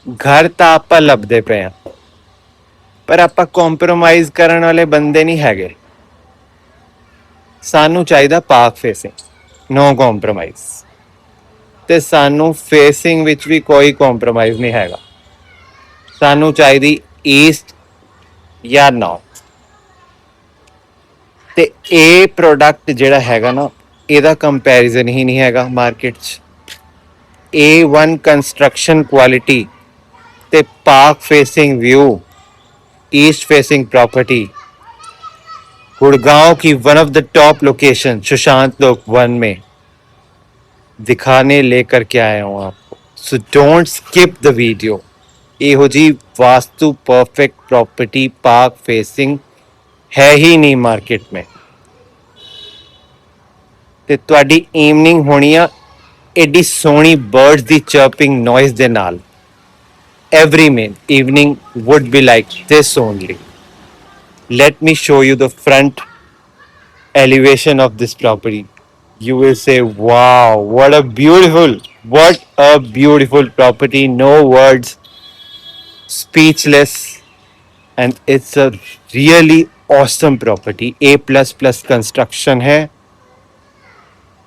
घर ਤਾਂ ਆਪਾਂ ਲੱਭਦੇ ਪਏ ਆ, ਪਰ ਆਪਾਂ ਕੰਪਰੋਮਾਈਜ਼ ਕਰਨ ਵਾਲੇ ਬੰਦੇ ਨਹੀਂ ਹੈਗੇ। ਸਾਨੂੰ ਚਾਹੀਦਾ ਪਾਰਕ ਫੇਸਿੰਗ, ਨੋ ਕੰਪਰੋਮਾਈਜ਼। ਤੇ ਸਾਨੂੰ ਫੇਸਿੰਗ ਵਿੱਚ ਵੀ ਕੋਈ ਕੰਪਰੋਮਾਈਜ਼ ਨਹੀਂ ਹੈਗਾ। ਸਾਨੂੰ ਚਾਹੀਦੀ ਈਸਟ ਜਾਂ ਨਾਰਥ। ਤੇ ਇਹ ਪ੍ਰੋਡਕਟ ਜਿਹੜਾ ਹੈਗਾ ਨਾ, ਇਹਦਾ ਕੰਪੈਰੀਜ਼ਨ ਹੀ ਨਹੀਂ ਹੈਗਾ ਮਾਰਕੀਟ 'ਚ। A1 कंस्ट्रक्शन क्वालिटी ते park facing view, east facing property, Gurgaon की one of the top location Sushant Lok one में दिखाने लेकर के आया हूं आपको। So don't skip the video. ਇਹੋ ਜੀ vastu perfect property park facing है ही नहीं मार्केट में। ਤੇ ਤੁਹਾਡੀ ਈਵਨਿੰਗ ਹੋਣੀ ਆ एडी सोहनी बर्ड्स दी चर्पिंग नॉइज दे नाल। Every evening would be like this only. Let me show you the front elevation of this property. You will say, wow, what a beautiful property. No words, speechless. And it's a really awesome property. A++ construction है।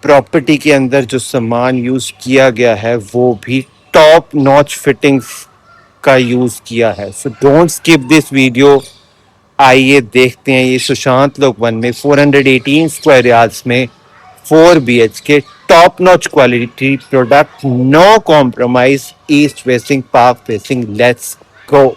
Property के अंदर जो सामान use किया गया है वो भी टॉप नॉच फिटिंग्स का यूज किया है। सो डोंट स्किप दिस वीडियो। आइए देखते हैं ये सुशांत लोक वन में 418 स्क्वायर यार्ड्स में 4 BHK top notch quality product, no compromise, east facing, park facing. Let's go.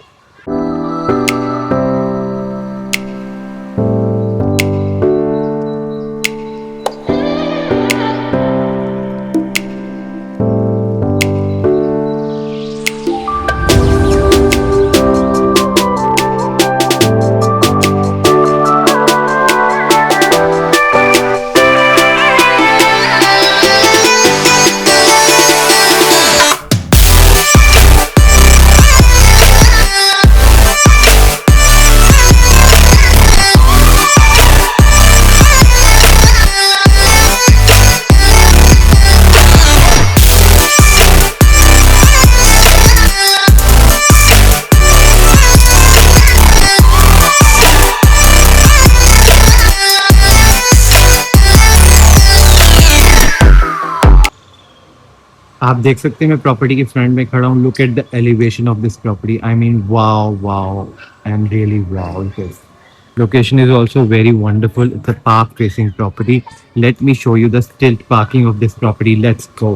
आप देख सकते हैं मैं प्रॉपर्टी के फ्रंट में खड़ा हूँ। Look at the elevation of this property. I mean wow wow and really wow. Location is also very wonderful. It's a park facing property. Let me show you the stilt parking of this property. Let's go.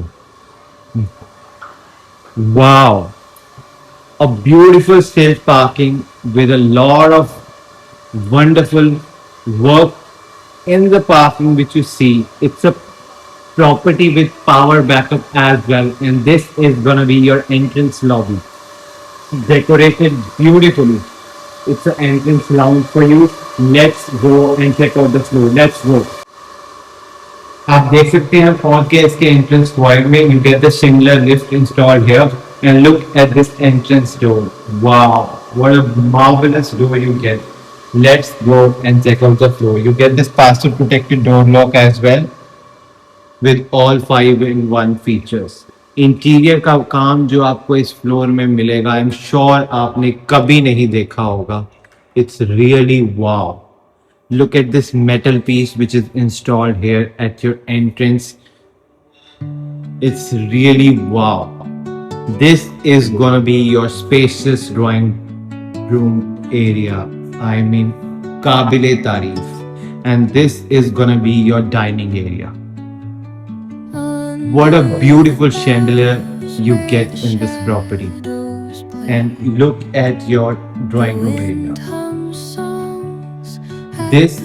Wow. A beautiful stilt parking with a lot of wonderful work in the parking which you see. It's a property with power backup as well, and this is gonna be your entrance lobby, decorated beautifully. It's an entrance lounge for you. Let's go and check out the floor. Let's go. आप देख सकते हैं पहुंच के इसके entrance void में। You get the singular lift installed here, and look at this entrance door. Wow, what a marvelous door you get. Let's go and check out the floor. You get this password protected door lock as well, with all 5-in-1 features. Interior का काम जो आपको इस floor में मिलेगा, I am sure आपने कभी नहीं देखा होगा। It's really wow. Look at this metal piece which is installed here at your entrance. It's really wow. This is gonna be your spacious drawing room area, I mean काबिले तारीफ। And this is gonna be your dining area. What a beautiful chandelier you get in this property. And look at your drawing room area. This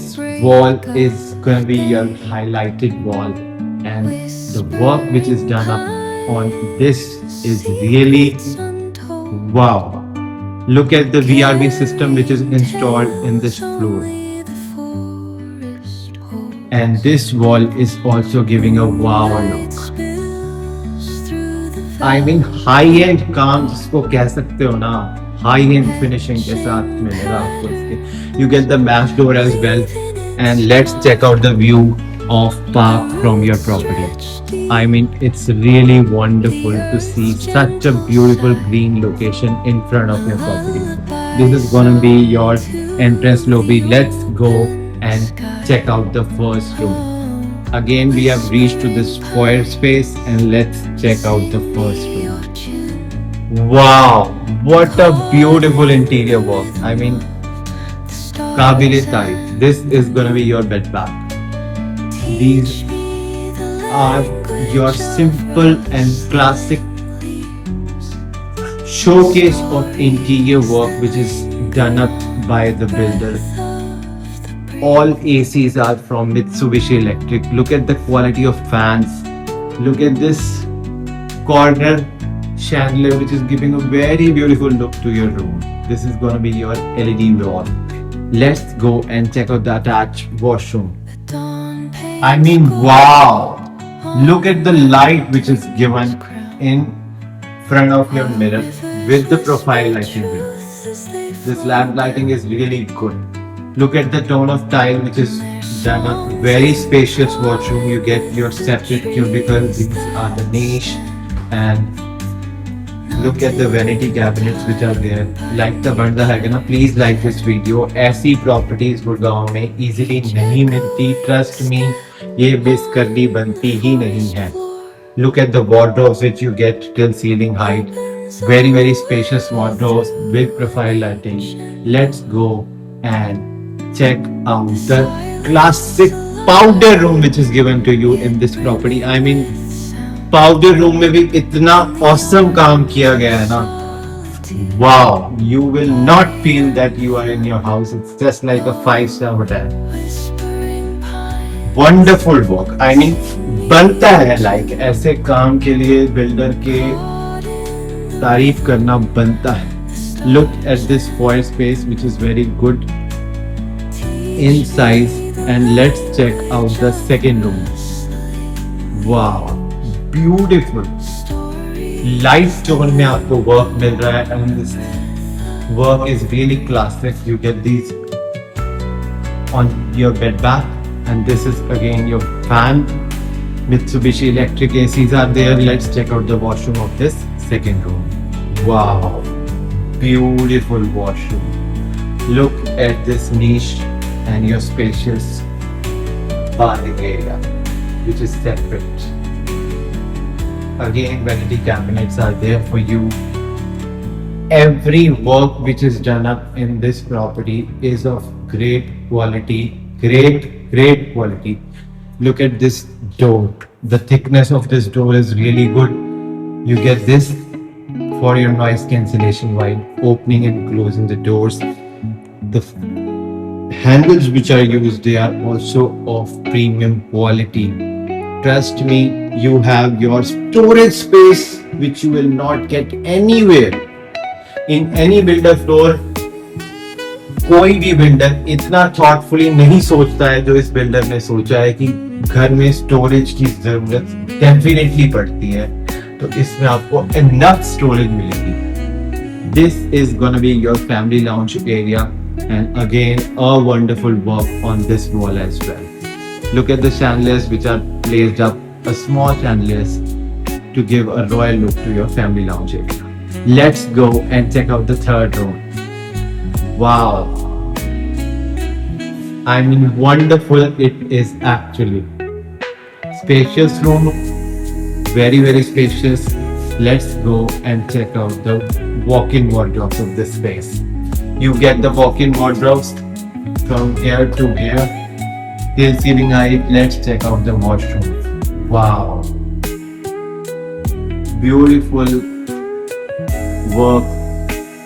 wall is going to be your highlighted wall, and the work which is done up on this is really wow. Look at the VRV system which is installed in this floor. And this wall is also giving a wow look. I mean high end काम जिसको कह सकते हो ना, high end finishing के साथ मिलेगा आपको इसके। You get the mesh door as well, and let's check out the view of park from your property. I mean, it's really wonderful to see such a beautiful green location in front of your property. This is gonna be your entrance lobby. Let's go and check out the first room. Again, we have reached to this foyer space and let's check out the first room. Wow, what a beautiful interior work. I mean, Kabile Tarif. This is gonna be your bed bath. These are your simple and classic showcase of interior work which is done up by the builder. All ACs are from Mitsubishi Electric. Look at the quality of fans. Look at this corner chandelier which is giving a very beautiful look to your room. This is gonna be your LED wall. Let's go and check out the attached washroom. I mean, wow! Look at the light which is given in front of your mirror with the profile lighting. This lamp lighting is really good. Look at the tone of tile which is done up. Very spacious washroom. You get your separate cubicle. These are the niche, and look at the vanity cabinets which are there. Like the बंदा है ना, please like this video. ऐसी properties Gurgaon में easily नहीं मिलती. Trust me, ये miss करनी बनती ही नहीं है. Look at the wardrobes which you get till ceiling height. Very spacious wardrobes with profile lighting. Let's go and check out the classic powder room which is given to you in this property. I mean, powder room में भी इतना awesome काम किया गया है ना. Wow, you will not feel that you are in your house. It's just like a 5-star hotel. Wonderful work. I mean, बनता है like ऐसे काम के लिए बिल्डर के तारीफ करना बनता है. Look at this foyer space which is very good in size, and let's check out the second room. Wow. Beautiful light tone में आपको work मिल रहा है, and this work is really classic. You get these on your bed bath, and this is again your fan. Mitsubishi Electric ACs are there. Let's check out the washroom of this second room. Wow, beautiful washroom. Look at this niche and your spacious bathing area which is separate. Again, vanity cabinets are there for you. Every work which is done up in this property is of great quality. Great quality. Look at this door. The thickness of this door is really good. You get this for your noise cancellation while opening and closing the doors. The handles which are used, they are also of premium quality. Trust me, you have your storage space which you will not get anywhere in any builder floor. कोई भी builder इतना thoughtfully नहीं सोचता है जो इस builder ने सोचा है कि घर में स्टोरेज की जरूरत डेफिनेटली पड़ती है, तो इसमें आपको इनफ स्टोरेज मिलेगी. This is gonna be your family lounge area, and again a wonderful work on this wall as well. Look at the chandeliers which are placed up, a small chandeliers to give a royal look to your family lounge area. Let's go and check out the third room. Wow. I mean, wonderful it is actually. Spacious room, very spacious. Let's go and check out the walk-in wardrobes of this space. You get the walk-in wardrobes from here to here. Till ceiling height. Let's check out the washroom. Wow, beautiful work,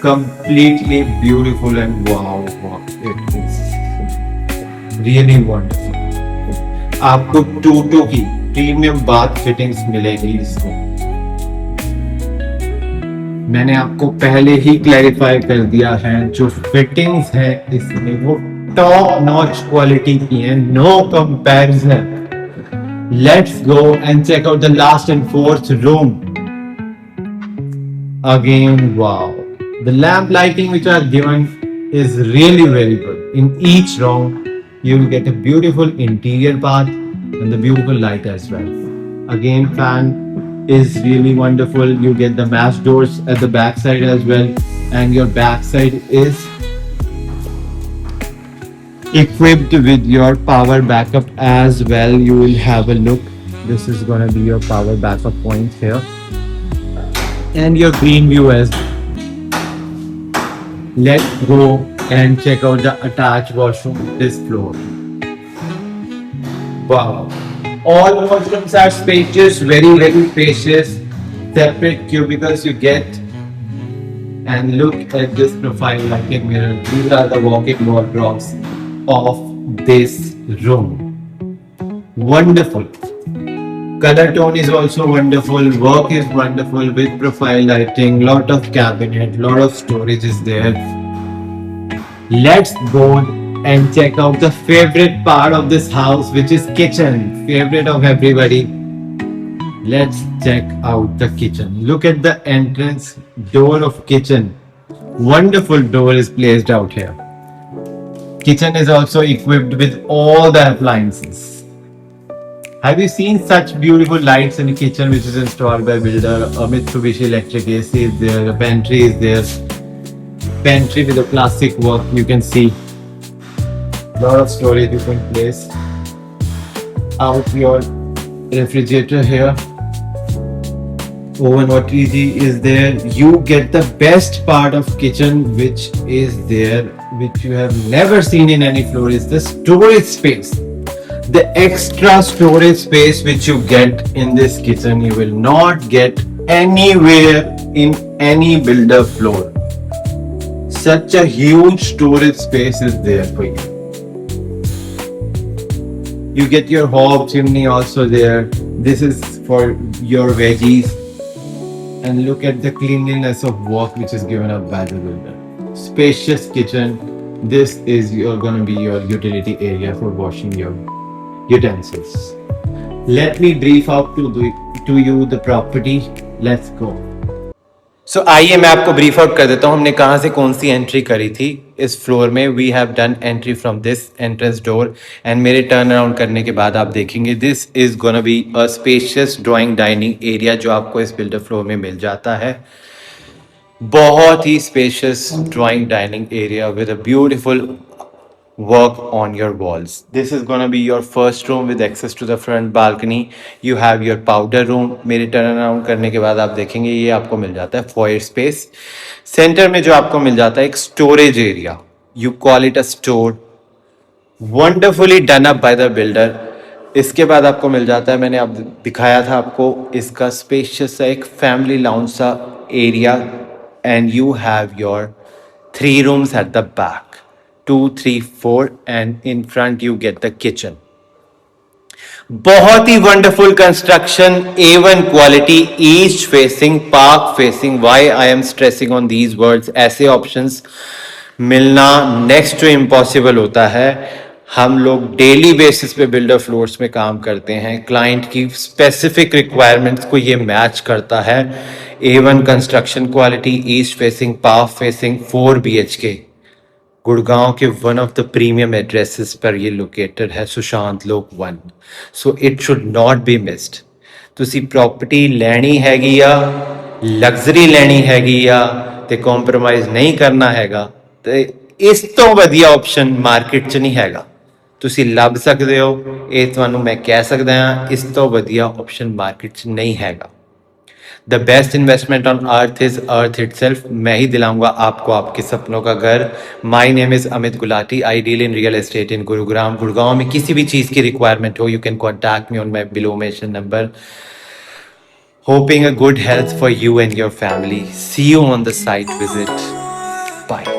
completely beautiful, and wow, it is really wonderful. आपको टूटू की premium bath fittings मिलेगी इसको. मैंने आपको पहले ही clarify कर दिया है, जो फिटिंग्स है इसमें वो टॉप नॉच क्वालिटी की है, no comparison. Let's go and check out the last and fourth room. Again wow, the lamp lighting which are given is really very good. In each room you will get a beautiful interior bath and the beautiful light as well. Again, fan is really wonderful. You get the mesh doors at the back side as well, and your back side is equipped with your power backup as well. You will have a look. This is gonna be your power backup point here, and your green view as well. Let's go and check out the attached washroom this floor. Wow. All washrooms are spacious, very, very spacious. Separate cubicles you get. And look at this profile lighting mirror. These are the walk-in wardrobes of this room. Wonderful. Color tone is also wonderful. Work is wonderful with profile lighting. Lot of cabinet, lot of storage is there. Let's go and check out the favorite part of this house, which is kitchen. Favorite of everybody. Let's check out the kitchen. Look at the entrance door of kitchen. Wonderful door is placed out here. Kitchen is also equipped with all the appliances. Have you seen such beautiful lights in the kitchen which is installed by builder? A Mitsubishi electric AC is there, a pantry is there. Pantry with a plastic work you can see. Lot of storage you can place. Out your refrigerator here. Oven or TG is there. You get the best part of kitchen which is there, which you have never seen in any floor, is the storage space. The extra storage space which you get in this kitchen you will not get anywhere in any builder floor. Such a huge storage space is there for you. You get your hob chimney also there. This is for your veggies. And look at the cleanliness of work which is given up by the builder. Spacious kitchen. This is going to be your utility area for washing your utensils. Let me brief out to you the property. Let's go. सो आइए मैं आपको brief out कर देता हूँ हमने कहाँ से कौन सी एंट्री करी थी इस फ्लोर में. We have done entry from this entrance door and मेरे टर्न अराउंड करने के बाद आप देखेंगे this is gonna be a spacious drawing dining area जो आपको इस बिल्डर फ्लोर में मिल जाता है. बहुत ही spacious drawing dining area with a beautiful work on your walls. This is gonna be your first room with access to the front balcony. You have your powder room. मेरे turn around करने के बाद आप देखेंगे ये आपको मिल जाता है foyer space. सेंटर में जो आपको मिल जाता है एक storage area. You call it a store. Wonderfully done up by the builder. इसके बाद आपको मिल जाता है, मैंने अब दिखाया था आपको इसका स्पेशियस सा एक फैमिली लाउंज सा area and you have your 3 rooms at the back. 2, 3, 4 and in front you get the kitchen. बहुत ही wonderful construction, A1 quality, east facing, park facing. Why I am stressing on these words? ऐसे options मिलना next to impossible होता है. हम लोग daily basis पे builder floors में काम करते हैं. क्लाइंट की स्पेसिफिक रिक्वायरमेंट्स को ये मैच करता है. A1 construction quality, east facing, park facing, 4 BHK. Gurgaon के one of the premium addresses पर ये लोकेटेड है, Sushant Lok 1. So it should not be missed. ਤੁਸੀਂ प्रॉपर्टी ਲੈਣੀ ਹੈਗੀ ਆ, ਲਗਜ਼ਰੀ ਲੈਣੀ ਹੈਗੀ ਆ ਤੇ ਕੰਪਰੋਮਾਈਜ਼ ਨਹੀਂ ਕਰਨਾ ਹੈਗਾ ਤੇ ਇਸ ਤੋਂ ਵਧੀਆ ਆਪਸ਼ਨ ਮਾਰਕੀਟ 'ਚ ਨਹੀਂ ਹੈਗਾ. ਤੁਸੀਂ ਲੱਭ ਸਕਦੇ ਹੋ, ਇਹ ਤੁਹਾਨੂੰ ਮੈਂ ਕਹਿ ਸਕਦਾ ਹਾਂ, ਇਸ ਤੋਂ ਵਧੀਆ ਆਪਸ਼ਨ ਮਾਰਕੀਟ 'ਚ ਨਹੀਂ ਹੈਗਾ. The best investment on earth is earth itself. मैं ही दिलाऊंगा आपको आपके सपनों का घर. My name is Amit Gulati. I deal in real estate in Gurugram. Gurgaon में किसी भी चीज़ की रिक्वायरमेंट हो, you can contact me on my below mention number. Hoping a good health for you and your family. See you on the site visit. Bye.